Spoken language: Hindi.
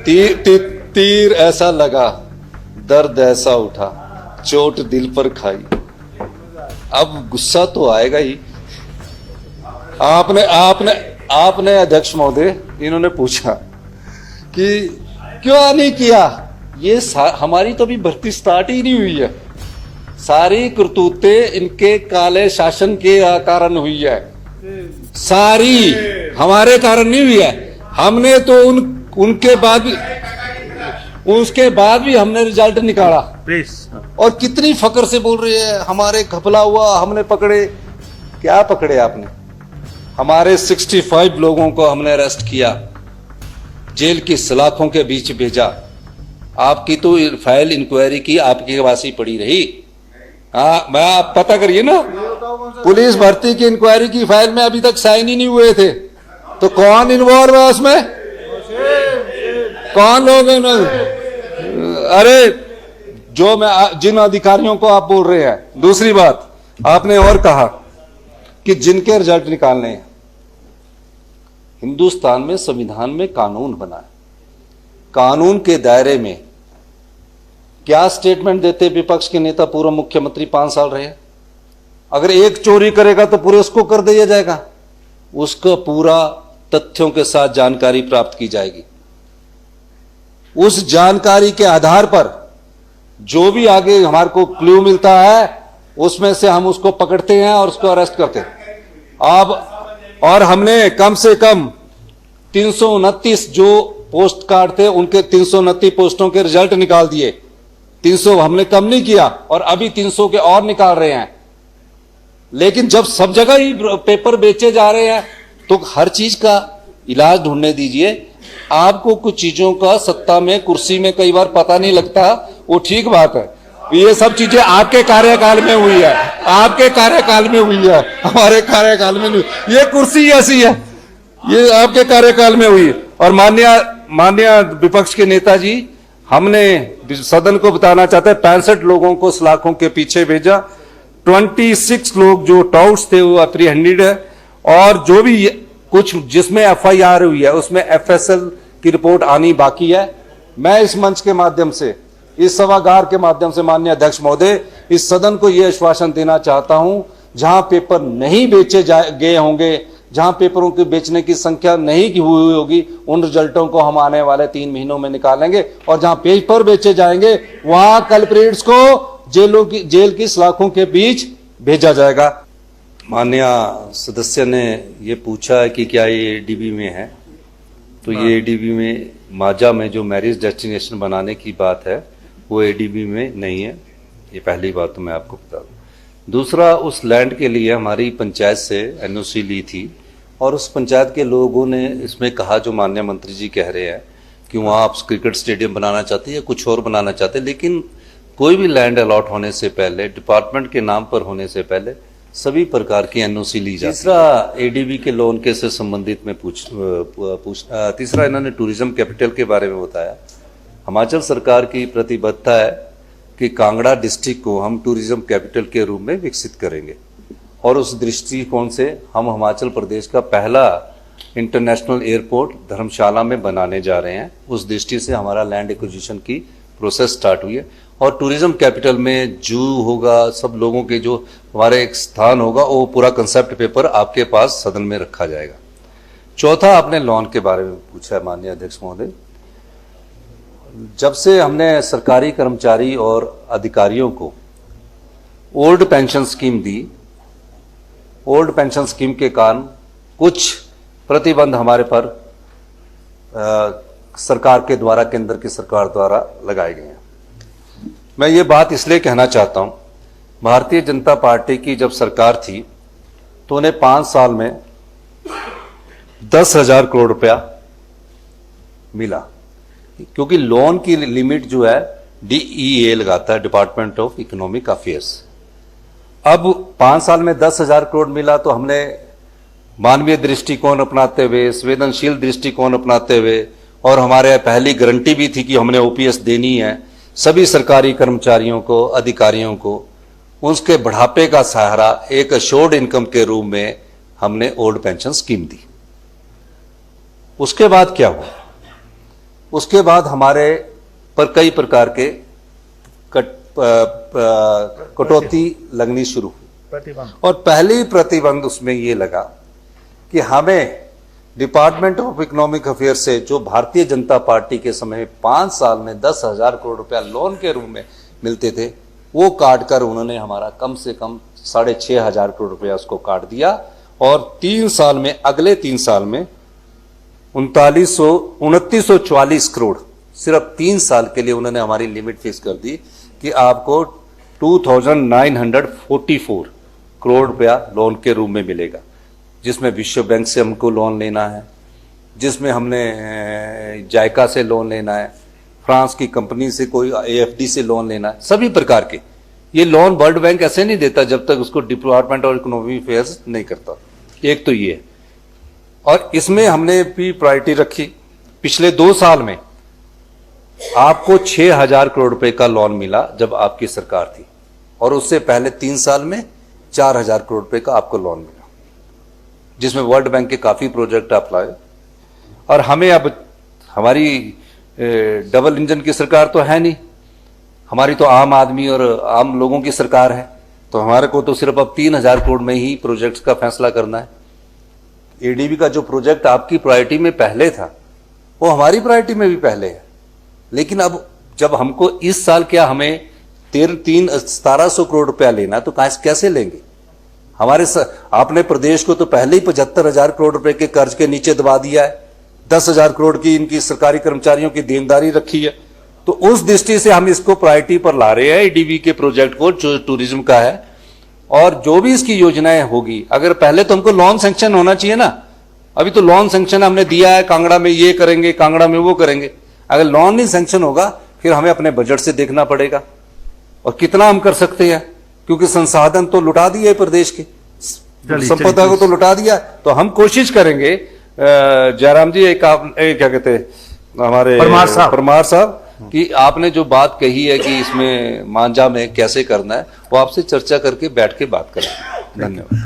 तीर ऐसा लगा, दर्द ऐसा उठा, चोट दिल पर खाई। अब गुस्सा तो आएगा ही। आपने आपने आपने अध्यक्ष महोदय, इन्होंने पूछा कि क्यों नहीं किया। ये हमारी तो अभी भर्ती स्टार्ट ही नहीं हुई है। सारी करतूते इनके काले शासन के कारण हुई है, सारी हमारे कारण नहीं हुई है। हमने तो उसके बाद भी हमने रिजल्ट निकाला। और कितनी फकर से बोल रहे हैं हमारे घपला हुआ, हमने पकड़े। क्या पकड़े आपने? हमारे 65 लोगों को हमने अरेस्ट किया, जेल की सलाखों के बीच भेजा। आपकी तो फाइल इंक्वायरी की आपके पास ही पड़ी रही। मैं आप पता करिए ना, पुलिस भर्ती की इंक्वायरी की फाइल में अभी तक साइन ही नहीं हुए थे। तो कौन इन्वॉल्व है उसमें? कौन लोग हैं? अरे जिन अधिकारियों को आप बोल रहे हैं। दूसरी बात, आपने और कहा कि जिनके रिजल्ट निकालने हैं, हिंदुस्तान में संविधान में कानून बना है, कानून के दायरे में क्या स्टेटमेंट देते विपक्ष के नेता? पूर्व मुख्यमंत्री 5 साल रहे, अगर एक चोरी करेगा तो पूरे उसको कर दिया जाएगा, उसका पूरा तथ्यों के साथ जानकारी प्राप्त की जाएगी। उस जानकारी के आधार पर जो भी आगे हमारे को क्लू मिलता है, उसमें से हम उसको पकड़ते हैं और उसको अरेस्ट करते हैं। अब और हमने कम से कम 329 जो पोस्ट कार्ड थे, उनके 329 पोस्टों के रिजल्ट निकाल दिए। 300 हमने कम नहीं किया, और अभी 300 के और निकाल रहे हैं। लेकिन जब सब जगह ही पेपर बेचे जा रहे हैं, तो हर चीज का इलाज ढूंढने दीजिए। आपको कुछ चीजों का सत्ता में, कुर्सी में कई बार पता नहीं लगता, वो ठीक बात है। ये सब चीजें आपके कार्यकाल में हुई है, आपके कार्यकाल में हुई है, हमारे कार्यकाल में नहीं। ये कुर्सी ऐसी है, ये आपके कार्यकाल में हुई। और माननीय विपक्ष के नेताजी, हमने सदन को बताना चाहते हैं, 65 लोगों को सलाखों के पीछे भेजा। 26 लोग जो टाउट्स थे वो अप्रीहेंडेड है, और जो भी कुछ जिसमें FIR हुई है उसमें FSL की रिपोर्ट आनी बाकी है। मैं इस मंच के माध्यम से, इस सभागार के माध्यम से माननीय अध्यक्ष महोदय, इस सदन को यह आश्वासन देना चाहता हूं, जहां पेपर नहीं बेचे गए होंगे, जहां पेपरों के बेचने की संख्या नहीं हुई होगी, उन रिजल्टों को हम आने वाले 3 महीनों में निकालेंगे। और जहां पेपर बेचे जाएंगे, वहां कल्प्रिट्स को जेल की सलाखों के बीच भेजा जाएगा। माननीय सदस्य ने ये पूछा है कि क्या ये ADB में है, तो ये ADB में, माजा में जो मैरिज डेस्टिनेशन बनाने की बात है, वो ADB में नहीं है। ये पहली बात तो मैं आपको बता दूं। दूसरा, उस लैंड के लिए हमारी पंचायत से NOC ली थी, और उस पंचायत के लोगों ने इसमें कहा, जो माननीय मंत्री जी कह रहे हैं कि वहाँ आप क्रिकेट स्टेडियम बनाना चाहते हैं या कुछ और बनाना चाहते हैं, लेकिन कोई भी लैंड अलॉट होने से पहले, डिपार्टमेंट के नाम पर होने से पहले सभी प्रकार की NOC ली जाती है। तीसरा, ADB के लोन के से संबंधित में तीसरा, इन्होंने टूरिज्म कैपिटल के बारे में बताया। हिमाचल सरकार की प्रतिबद्धता है कि कांगड़ा डिस्ट्रिक्ट को हम टूरिज्म कैपिटल के रूप में विकसित करेंगे, और उस दृष्टिकोण से हम हिमाचल प्रदेश का पहला इंटरनेशनल एयरपोर्ट धर्मशाला में बनाने जा रहे हैं। उस दृष्टि से हमारा लैंड एक्विजिशन की प्रोसेस स्टार्ट हुई है, और टूरिज्म कैपिटल में जू होगा, सब लोगों के जो हमारे एक स्थान होगा, वो पूरा कंसेप्ट पेपर आपके पास सदन में रखा जाएगा। चौथा, आपने लोन के बारे में पूछा है माननीय अध्यक्ष महोदय। जब से हमने सरकारी कर्मचारी और अधिकारियों को ओल्ड पेंशन स्कीम दी, ओल्ड पेंशन स्कीम के कारण कुछ प्रतिबंध हमारे पर सरकार के द्वारा, केंद्र की सरकार द्वारा लगाए गए हैं। मैं ये बात इसलिए कहना चाहता हूं, भारतीय जनता पार्टी की जब सरकार थी तो उन्हें 5 साल में 10,000 करोड़ रुपया मिला, क्योंकि लोन की लिमिट जो है DEA लगाता है, डिपार्टमेंट ऑफ इकोनॉमिक अफेयर्स। अब 5 साल में 10,000 करोड़ मिला, तो हमने मानवीय दृष्टिकोण अपनाते हुए, संवेदनशील दृष्टिकोण अपनाते हुए, और हमारे पहली गारंटी भी थी कि हमने OPS देनी है सभी सरकारी कर्मचारियों को, अधिकारियों को, उसके बढ़ापे का सहारा एक अश्योर्ड इनकम के रूप में हमने ओल्ड पेंशन स्कीम दी। उसके बाद क्या हुआ? उसके बाद हमारे पर कई प्रकार के कटौती लगनी शुरू हुई। और पहली प्रतिबंध उसमें ये लगा कि हमें डिपार्टमेंट ऑफ इकोनॉमिक अफेयर से जो भारतीय जनता पार्टी के समय 5 साल में 10,000 करोड़ रुपया लोन के रूप में मिलते थे, वो काट कर उन्होंने हमारा कम से कम 6,500 करोड़ रुपया उसको काट दिया। और 3 साल में, अगले 3 साल में 2944 करोड़ सिर्फ 3 साल के लिए उन्होंने हमारी लिमिट फिक्स कर दी कि आपको 2,944 करोड़ रुपया लोन के रूप में मिलेगा, जिसमें विश्व बैंक से हमको लोन लेना है, जिसमें हमने जायका से लोन लेना है, फ्रांस की कंपनी से कोई AFD से लोन लेना है, सभी प्रकार के। ये लोन वर्ल्ड बैंक ऐसे नहीं देता जब तक उसको डिपार्टमेंट ऑफ इकोनॉमिक अफेयर्स नहीं करता। एक तो ये, और इसमें हमने भी प्रायोरिटी रखी। पिछले 2 साल में आपको 6,000 करोड़ रुपए का लोन मिला जब आपकी सरकार थी, और उससे पहले 3 साल में 4,000 करोड़ रुपए का आपको लोन मिला, जिसमें वर्ल्ड बैंक के काफी प्रोजेक्ट आप लाए। और हमें अब हमारी डबल इंजन की सरकार तो है नहीं, हमारी तो आम आदमी और आम लोगों की सरकार है, तो हमारे को तो सिर्फ अब 3,000 करोड़ में ही प्रोजेक्ट्स का फैसला करना है। ADB का जो प्रोजेक्ट आपकी प्रायोरिटी में पहले था, वो हमारी प्रायोरिटी में भी पहले है। लेकिन अब जब हमको इस साल क्या हमें 1,700 करोड़ रुपया लेना, तो कैसे लेंगे? आपने प्रदेश को तो पहले ही 75,000 करोड़ रुपए के कर्ज के नीचे दबा दिया है, 10,000 करोड़ की इनकी सरकारी कर्मचारियों की देनदारी रखी है। तो उस दृष्टि से हम इसको प्रायोरिटी पर ला रहे हैं ADB के प्रोजेक्ट को, जो टूरिज्म का है। और जो भी इसकी योजनाएं होगी, अगर पहले तो हमको लोन सैंक्शन होना चाहिए ना। अभी तो लोन सैंक्शन हमने दिया है, कांगड़ा में ये करेंगे, कांगड़ा में वो करेंगे। अगर लोन नहीं सैंक्शन होगा, फिर हमें अपने बजट से देखना पड़ेगा और कितना हम कर सकते हैं, क्योंकि संसाधन तो लुटा दिए प्रदेश के, संपदा को तो लुटा दिया। तो हम कोशिश करेंगे, जयराम जी, क्या कहते हैं हमारे परमार साहब, कि आपने जो बात कही है कि इसमें मांझा में कैसे करना है, वो आपसे चर्चा करके बैठ के बात करें। धन्यवाद।